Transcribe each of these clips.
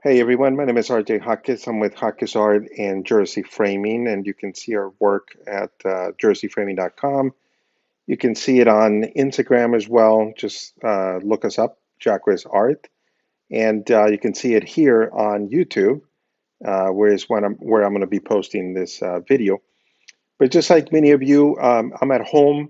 Hey everyone, my name is RJ Hawkes. I'm with Hawkes Art and Jersey Framing, and you can see our work at jerseyframing.com. You can see it on Instagram as well. Just look us up, Jacques Art, and you can see it here on YouTube, where I'm going to be posting this video. But just like many of you, I'm at home.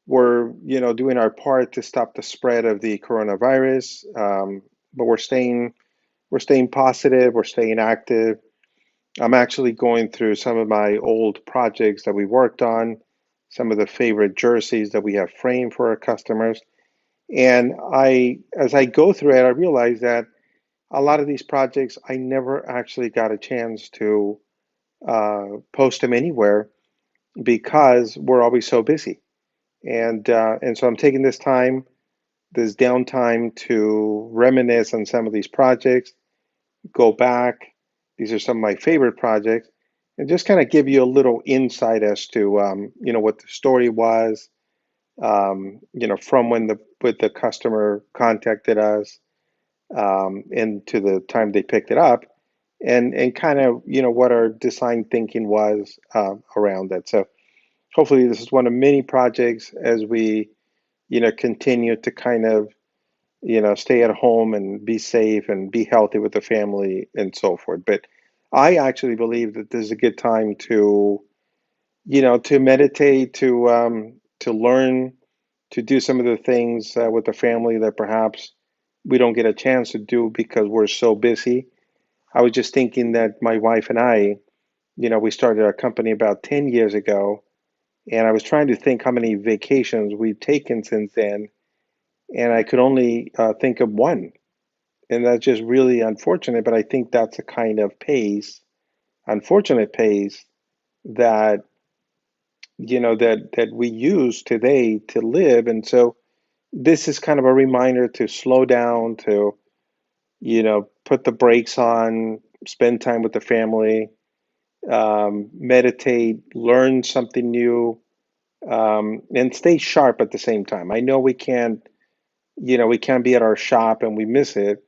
We're doing our part to stop the spread of the coronavirus, but we're staying positive. We're staying active. I'm actually going through some of my old projects that we worked on, some of the favorite jerseys that we have framed for our customers. And as I go through it, I realize that a lot of these projects, I never actually got a chance to post them anywhere because we're always so busy. And so I'm taking this downtime to reminisce on some of these projects, go back. These are some of my favorite projects, and just kind of give you a little insight as to what the story was, from when the customer contacted us, and to the time they picked it up, and kind of what our design thinking was around that. So hopefully this is one of many projects as we continue to kind of stay at home and be safe and be healthy with the family and so forth. But I actually believe that this is a good time to meditate, to learn, to do some of the things with the family that perhaps we don't get a chance to do because we're so busy. I was just thinking that my wife and I, we started our company about 10 years ago, and I was trying to think how many vacations we've taken since then, and I could only think of one. And that's just really unfortunate, but I think that's a kind of pace, unfortunate pace that that we use today to live. And so this is kind of a reminder to slow down, to put the brakes on, spend time with the family, meditate, learn something new, and stay sharp at the same time. I know we can't be at our shop and we miss it,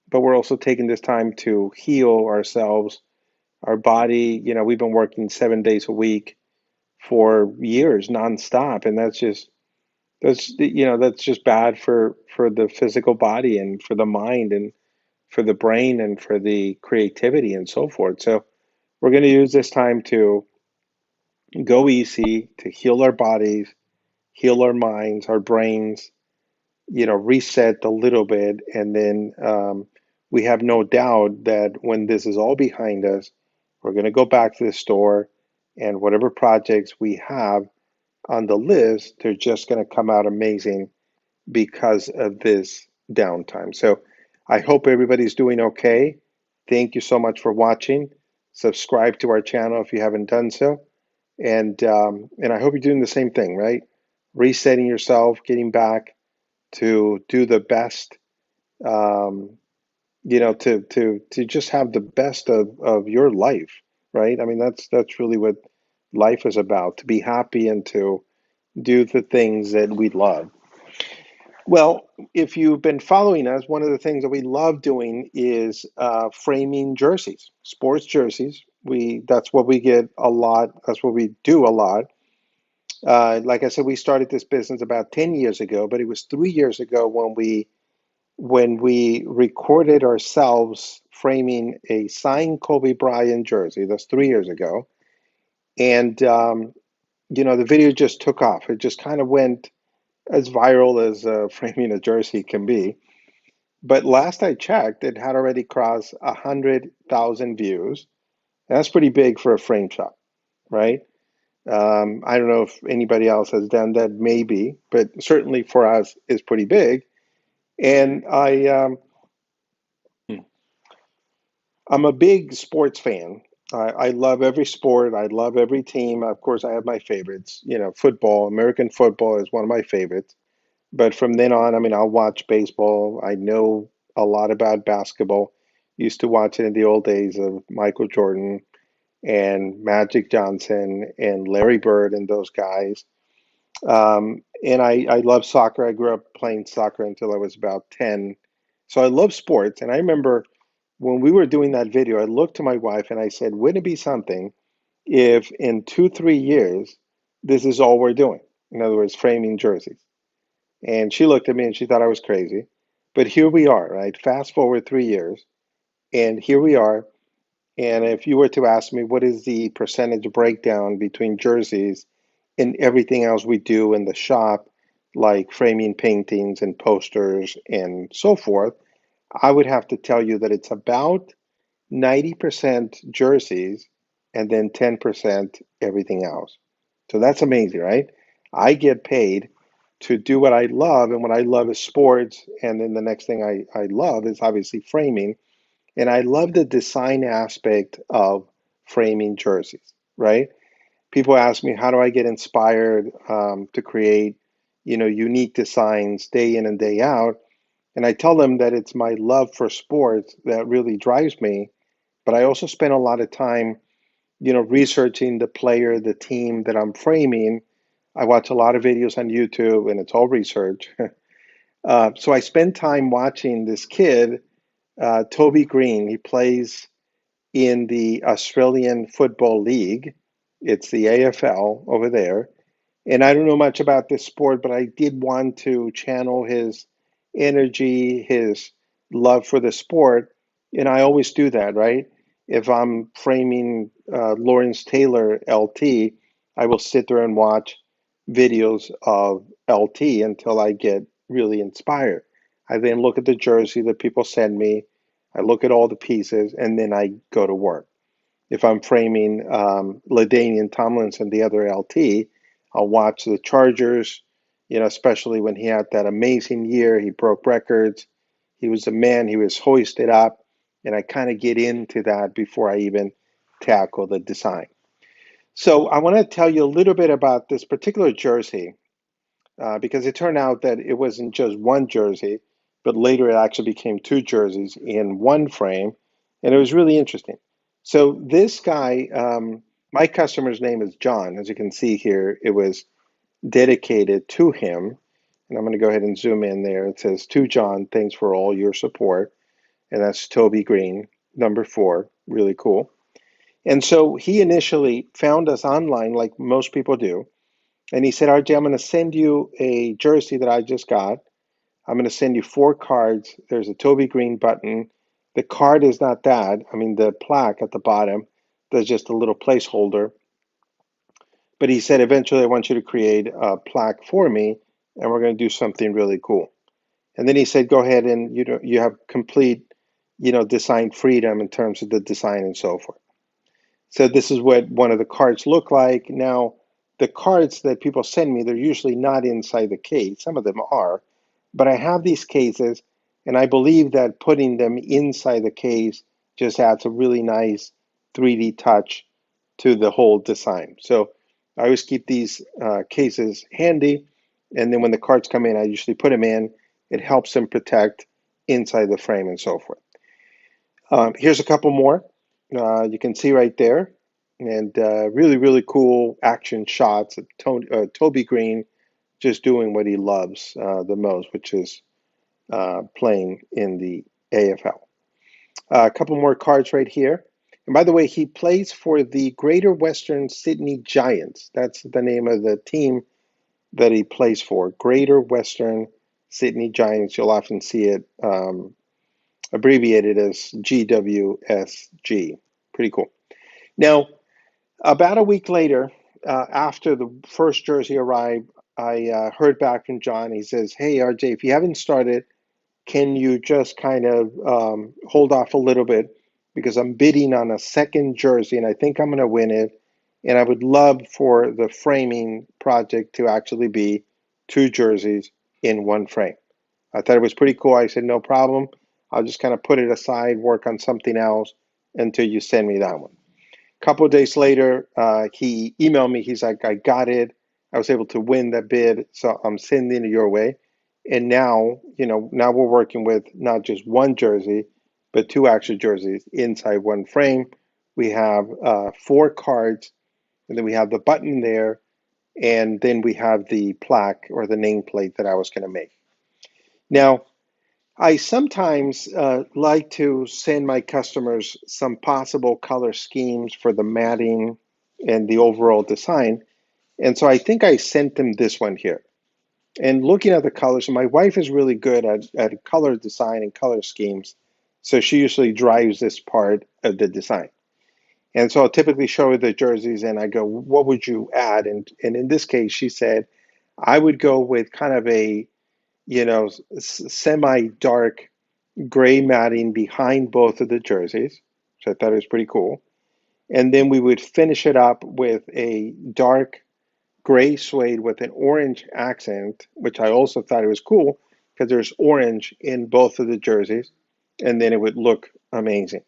but we're also taking this time to heal ourselves, our body. We've been working 7 days a week for years nonstop, and that's just bad for the physical body and for the mind and for the brain and for the creativity and so forth. So we're going to use this time to go easy, to heal our bodies, heal our minds, our brains, reset a little bit, and then we have no doubt that when this is all behind us, we're going to go back to the store, and whatever projects we have on the list, they're just going to come out amazing because of this downtime. So I hope everybody's doing okay. Thank you so much for watching. Subscribe to our channel if you haven't done so, and I hope you're doing the same thing, right? Resetting yourself, getting back to do the best, um, to just have the best of your life, right? I mean, that's really what life is about, to be happy and to do the things that we love. Well, if you've been following us, one of the things that we love doing is framing jerseys, sports jerseys. That's what we get a lot. That's what we do a lot. Like I said, we started this business about 10 years ago, but it was 3 years ago when we recorded ourselves framing a signed Kobe Bryant jersey. That's 3 years ago. And, the video just took off. It just kind of went as viral as framing a jersey can be. But last I checked, it had already crossed 100,000 views. That's pretty big for a frame shop, right? I don't know if anybody else has done that, maybe, but certainly for us, it's pretty big. And I'm a big sports fan. I love every sport. I love every team. Of course, I have my favorites. Football, American football is one of my favorites. But from then on, I mean, I'll watch baseball. I know a lot about basketball. Used to watch it in the old days of Michael Jordan and Magic Johnson and Larry Bird and those guys. And I love soccer. I grew up playing soccer until I was about 10. So I love sports. And I remember, when we were doing that video, I looked to my wife and I said, wouldn't it be something if in 2, 3 years, this is all we're doing? In other words, framing jerseys. And she looked at me and she thought I was crazy. But here we are, right? Fast forward 3 years, and here we are. And if you were to ask me what is the percentage breakdown between jerseys and everything else we do in the shop, like framing paintings and posters and so forth, I would have to tell you that it's about 90% jerseys and then 10% everything else. So that's amazing, right? I get paid to do what I love, and what I love is sports. And then the next thing I love is obviously framing. And I love the design aspect of framing jerseys, right? People ask me, how do I get inspired to create, unique designs day in and day out? And I tell them that it's my love for sports that really drives me, but I also spend a lot of time, researching the player, the team that I'm framing. I watch a lot of videos on YouTube, and it's all research. So I spend time watching this kid, Toby Greene. He plays in the Australian Football League. It's the AFL over there. And I don't know much about this sport, but I did want to channel his energy, his love for the sport. And I always do that, right? If I'm framing Lawrence Taylor LT, I will sit there and watch videos of LT until I get really inspired. I then look at the jersey that people send me, I look at all the pieces, and then I go to work. If I'm framing LaDainian Tomlinson, the other LT, I'll watch the Chargers, especially when he had that amazing year. He broke records. He was the man. He was hoisted up. And I kind of get into that before I even tackle the design. So I want to tell you a little bit about this particular jersey because it turned out that it wasn't just one jersey, but later it actually became two jerseys in one frame, and it was really interesting. So this guy, my customer's name is John. As you can see here, it was dedicated to him, and I'm going to go ahead and zoom in there. It says, "To John, thanks for all your support," and that's Toby Greene, number 4. Really cool. And so he initially found us online, like most people do, and he said, RJ, I'm going to send you a jersey that I just got. I'm going to send you 4 cards. There's a Toby Greene button. The card is not that. I mean, the plaque at the bottom, there's just a little placeholder. But he said, eventually, I want you to create a plaque for me, and we're going to do something really cool. And then he said, go ahead and you have complete, design freedom in terms of the design and so forth. So this is what one of the cards look like. Now, the cards that people send me, they're usually not inside the case. Some of them are, but I have these cases, and I believe that putting them inside the case just adds a really nice 3D touch to the whole design. So I always keep these cases handy, and then when the cards come in, I usually put them in. It helps them protect inside the frame and so forth. Here's a couple more. You can see right there, and really, really cool action shots of Toby Greene just doing what he loves the most, which is playing in the AFL. A couple more cards right here. And by the way, he plays for the Greater Western Sydney Giants. That's the name of the team that he plays for, Greater Western Sydney Giants. You'll often see it abbreviated as GWSG. Pretty cool. Now, about a week later, after the first jersey arrived, I heard back from John. He says, hey, RJ, if you haven't started, can you just kind of hold off a little bit? Because I'm bidding on a second jersey and I think I'm going to win it. And I would love for the framing project to actually be 2 jerseys in one frame. I thought it was pretty cool. I said, no problem. I'll just kind of put it aside, work on something else until you send me that one. A couple of days later, he emailed me. He's like, I got it. I was able to win that bid, so I'm sending it your way. And now, now we're working with not just one jersey, but 2 extra jerseys inside one frame. We have 4 cards, and then we have the button there, and then we have the plaque or the nameplate that I was going to make. Now, I sometimes like to send my customers some possible color schemes for the matting and the overall design. And so I think I sent them this one here. And looking at the colors, my wife is really good at color design and color schemes. So she usually drives this part of the design. And so I'll typically show her the jerseys and I go, what would you add? And in this case, she said, I would go with kind of a, semi-dark gray matting behind both of the jerseys. So I thought it was pretty cool. And then we would finish it up with a dark gray suede with an orange accent, which I also thought it was cool because there's orange in both of the jerseys, and then it would look amazing.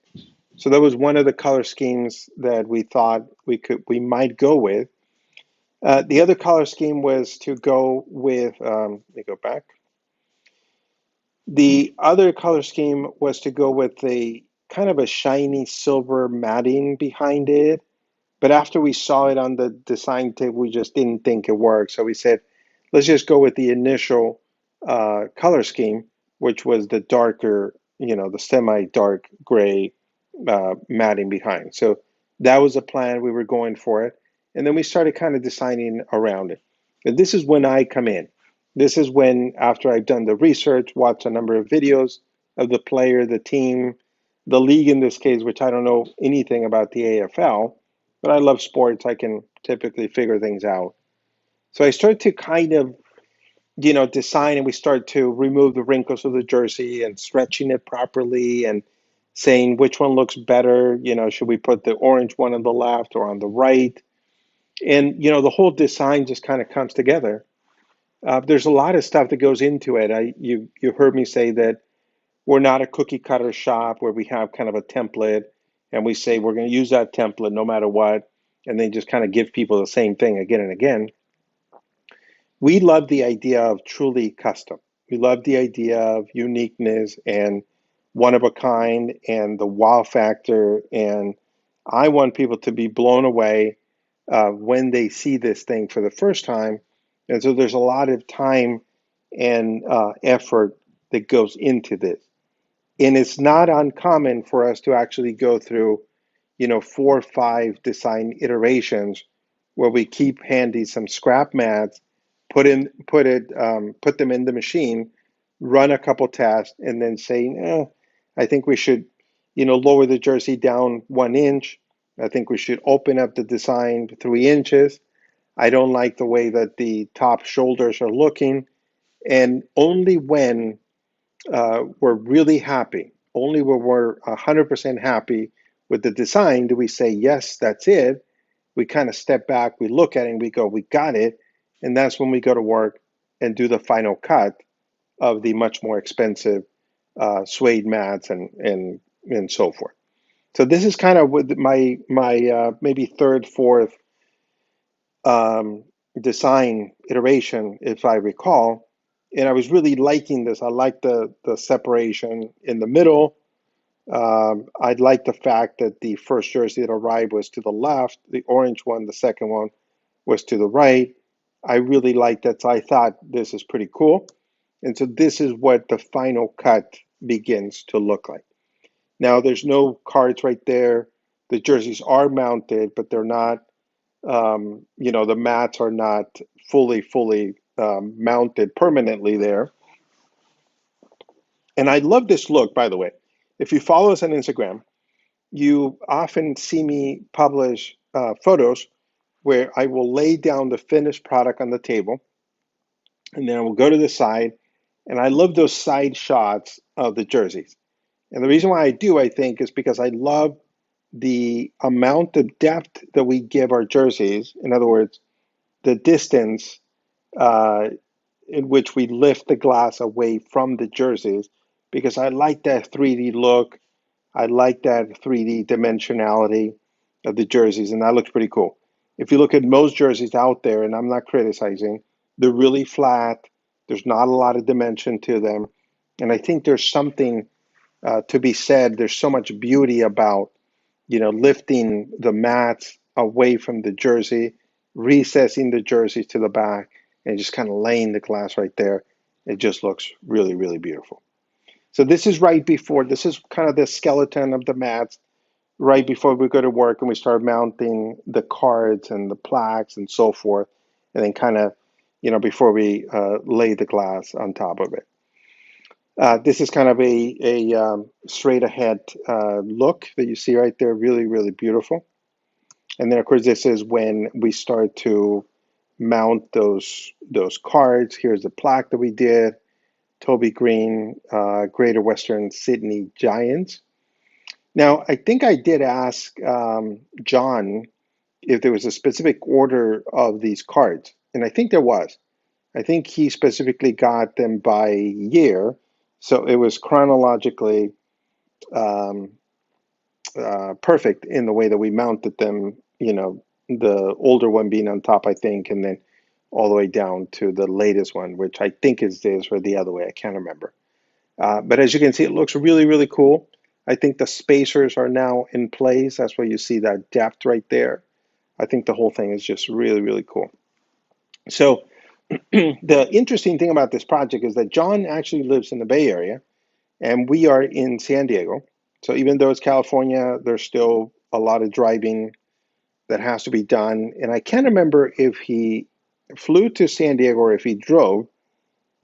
So that was one of the color schemes that we thought we might go with. The other color scheme was to go with. Let me go back. The other color scheme was to go with a kind of a shiny silver matting behind it. But after we saw it on the design table, we just didn't think it worked. So we said, let's just go with the initial color scheme, which was the darker, the semi-dark gray matting behind. So that was the plan. We were going for it. And then we started kind of designing around it. And this is when I come in. This is when, after I've done the research, watched a number of videos of the player, the team, the league in this case, which I don't know anything about the AFL, but I love sports. I can typically figure things out. So I started to kind of, design, and we started to remove the wrinkles of the jersey and stretching it properly and saying which one looks better. Should we put the orange one on the left or on the right? And, the whole design just kind of comes together. There's a lot of stuff that goes into it. You heard me say that we're not a cookie cutter shop where we have kind of a template and we say we're going to use that template no matter what, and then just kind of give people the same thing again and again. We love the idea of truly custom. We love the idea of uniqueness and one of a kind and the wow factor. And I want people to be blown away when they see this thing for the first time. And so there's a lot of time and effort that goes into this. And it's not uncommon for us to actually go through, 4 or 5 design iterations where we keep handy some scrap mats, put them in the machine, run a couple tests, and then say, I think we should, lower the jersey down 1 inch. I think we should open up the design 3 inches. I don't like the way that the top shoulders are looking. And only when we're really happy, only when we're 100% happy with the design do we say, yes, that's it. We kind of step back, we look at it, and we go, we got it. And that's when we go to work and do the final cut of the much more expensive suede mats and so forth. So this is kind of with my maybe third, fourth um, design iteration, if I recall. And I was really liking this. I like the separation in the middle. I like the fact that the first jersey that arrived was to the left, the orange one, the second one was to the right. I really liked that. So I thought this is pretty cool. And so this is what the final cut begins to look like. Now, there's no cards right there. The jerseys are mounted, but they're not, the mats are not fully mounted permanently there. And I love this look, by the way. If you follow us on Instagram, you often see me publish photos where I will lay down the finished product on the table, and then I will go to the side, and I love those side shots of the jerseys. And the reason why I do, I think, is because I love the amount of depth that we give our jerseys. In other words, the distance uh, in which we lift the glass away from the jerseys, because I like that 3D look. I like that 3D dimensionality of the jerseys, and that looks pretty cool. If you look at most jerseys out there, and I'm not criticizing, they're really flat. There's not a lot of dimension to them. And I think there's something to be said. There's so much beauty about, lifting the mats away from the jersey, recessing the jersey to the back, and just kind of laying the glass right there. It just looks really, really beautiful. So this is right before, this is kind of the skeleton of the mats right before we go to work and we start mounting the cards and the plaques and so forth. And then kind of, before we lay the glass on top of it. This is kind of a straight ahead look that you see right there, really, really beautiful. And then of course this is when we start to mount those cards. Here's the plaque that we did. Toby Greene, Greater Western Sydney Giants. Now, I think I did ask John if there was a specific order of these cards, and I think there was. I think he specifically got them by year, so it was chronologically um, perfect in the way that we mounted them. The older one being on top, I think, and then all the way down to the latest one, which I think is this or the other way. I can't remember. But as you can see, it looks really, really cool. I think the spacers are now in place. That's why you see that depth right there. I think the whole thing is just really, really cool. So the interesting thing about this project is that John actually lives in the Bay Area and we are in San Diego. So even though it's California, there's still a lot of driving that has to be done. And I can't remember if he flew to San Diego or if he drove,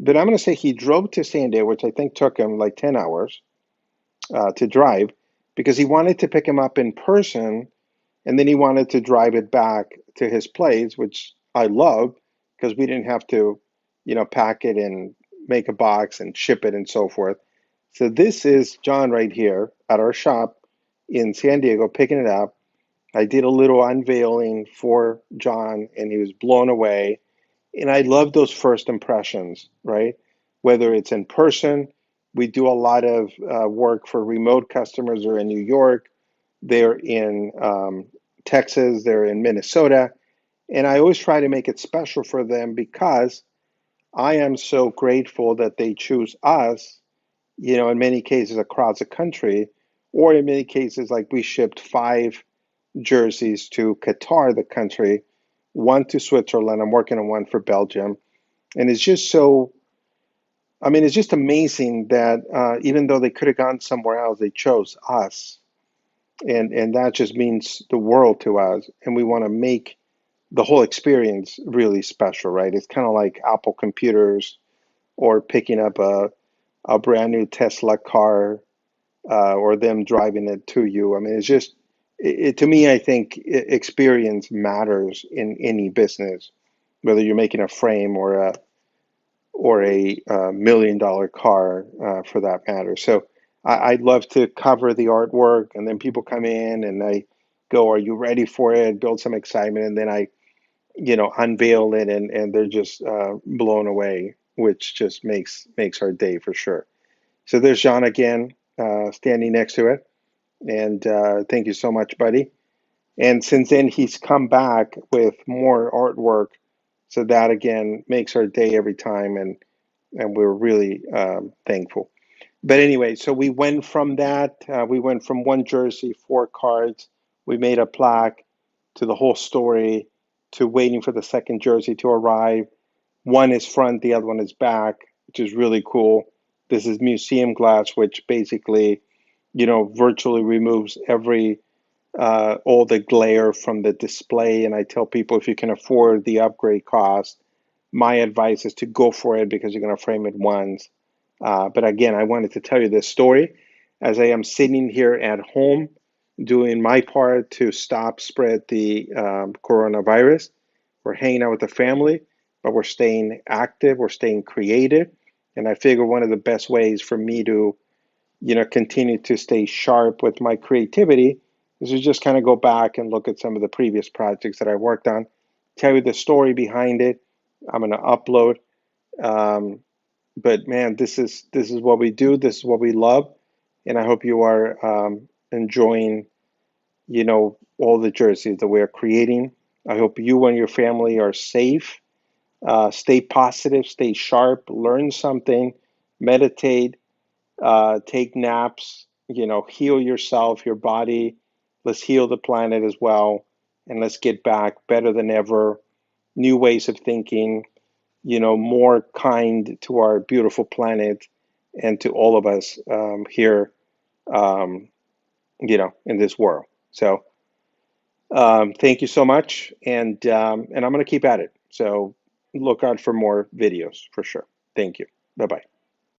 but I'm going to say he drove to San Diego, which I think took him like 10 hours to drive because he wanted to pick him up in person and then he wanted to drive it back to his place, which I love because we didn't have to, pack it and make a box and ship it and so forth. So this is John right here at our shop in San Diego picking it up. I did a little unveiling for John and he was blown away. And I love those first impressions, right? Whether it's in person, we do a lot of work for remote customers. They're in New York, they're in Texas, they're in Minnesota. And I always try to make it special for them because I am so grateful that they choose us, in many cases across the country, or in many cases, like we shipped 5 jerseys to Qatar, the country, one to Switzerland. I'm working on one for Belgium. And it's just so, I mean, it's just amazing that even though they could have gone somewhere else, they chose us. And that just means the world to us. And we want to make the whole experience really special, right? It's kind of like Apple computers or picking up a brand new Tesla car or them driving it to you. I mean, it's just, to me, I think experience matters in any business, whether you're making a frame or a $1 million car for that matter. So I'd love to cover the artwork, and then people come in and I go, "Are you ready for it?" Build some excitement, and then I, unveil it, and they're just blown away, which just makes our day for sure. So there's John again, standing next to it, and thank you so much, buddy. And since then, he's come back with more artwork, so that again makes our day every time, and we're really thankful. But anyway, so we went from that. We went from one jersey, 4 cards. We made a plaque to the whole story to waiting for the second jersey to arrive. One is front, the other one is back, which is really cool. This is museum glass, which basically, virtually removes every all the glare from the display. And I tell people if you can afford the upgrade cost, my advice is to go for it because you're going to frame it once. But again, I wanted to tell you this story as I am sitting here at home doing my part to stop spread the coronavirus. We're hanging out with the family, but we're staying active, we're staying creative. And I figure one of the best ways for me to, continue to stay sharp with my creativity is to just kind of go back and look at some of the previous projects that I worked on, tell you the story behind it. I'm going to upload. Um, but man, this is what we do. This is what we love, and I hope you are enjoying, all the jerseys that we are creating. I hope you and your family are safe. Stay positive, stay sharp, learn something, meditate, take naps. Heal yourself, your body. Let's heal the planet as well, and let's get back better than ever. New ways of thinking, more kind to our beautiful planet, and to all of us here, um, in this world. So thank you so much, and I'm going to keep at it. So look out for more videos for sure. Thank you. Bye bye.